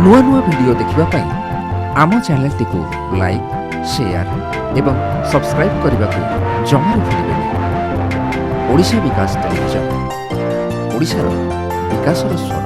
नुआ नुआ वीडियो देखिबा पई आम चैनल को लाइक शेयर एवं सब्सक्राइब करने को जमार भूलिबेनि। ओडिशा विकास टेलीविजन, ओडिशार विकासर स्वर।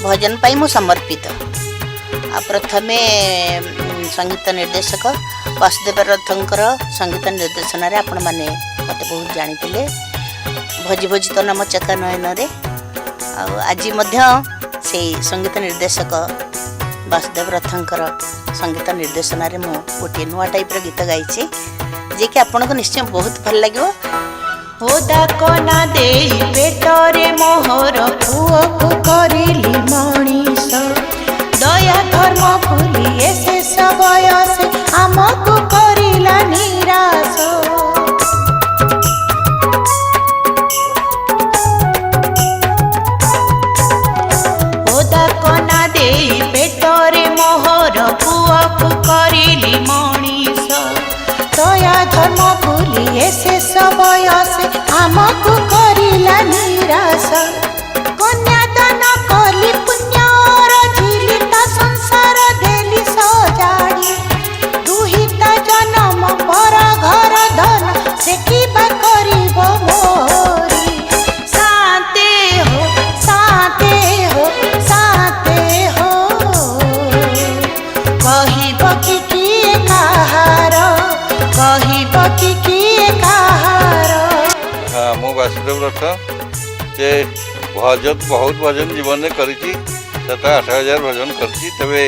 भजन पाई मु समर्पित। प्रथमे संगीत निर्देशक वासुदेव रथंकर संगीत निर्देशन रे आपण माने मते बहुत जानिथिले। भजी भजी तो नाम चका नयन रे आज मध्य से संगीत निर्देशक वासुदेव रथंकर संगीत निर्देशन रे मु गोटे नुआ टाइप रो गीत गाइछि जे कि आपन को निश्चय बहुत भल लागिवो। होदा कोना देई पेटरे मोहर पुओ को करिली मणिष दया धर्म भूली शेष बयस आमको करिला निराश। होदा कोना देई पेटरे मोहर पुओ को करिली मणिष दया धर्म भूली शेष बयस आमको करिला निराश। कन्यादान कली पुण्यर झिलिता संसार देली सजाड़ी दुहिता जन्म पर घर धन से किबा करिब मोरी। साते हो साते हो साते हो कहिब कि किए काहार कहिब कि किए काहार। हाँ मु वासुदेव रथ जे भजन बहुत भजन जीवन में करी 7-8 भजन करी। तबे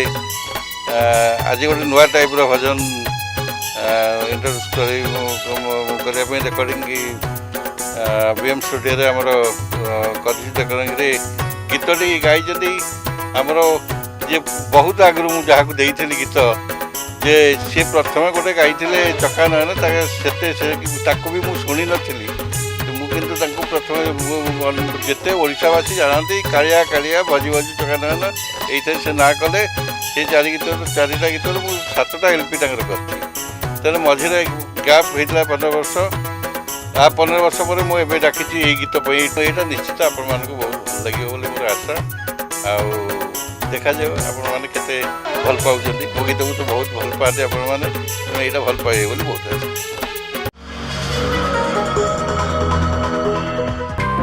आज गोटे नुआ टाइप रो भजन इंट्रोड्यूस करने रेकर्डिंग बीएम स्टूडियो रे हमर रेकर्डिंग रे गीतटी गाई आमर जे बहुत आगु मुझे जहाँ देती गीत जे सी प्रथम गोटे गाई चका नयन ताकू भी मुझे शुणी नी किंतु प्रथम जिते ओडावासी जानती कालिया कालिया भजी भजी चका नयन ये से ना कले से चारिटा गीत मुझे 7टा एलपी कर तेरे मझे गैप होता 15 वर्ष आ 15 वर्ष पर मुझे डाकी ये गीत यहाँ निश्चित आपण मानक बहुत भल लगे बोली मोर आशा। आ देखा जाए आपण मैंने केते भल पाँच मो गीत को तो बहुत भल पाते आपण मैंने यहाँ भल पाए बोली बहुत आशा।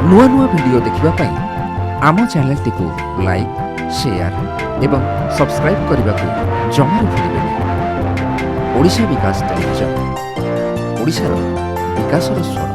नुआ नुआ वीडियो देखिबा पई आम चैनल को लाइक शेयर एवं सब्सक्राइब करने को जमार भूलिबेनि। ओडिशा विकास टेलीविजन, ओडिशार विकासर स्वर।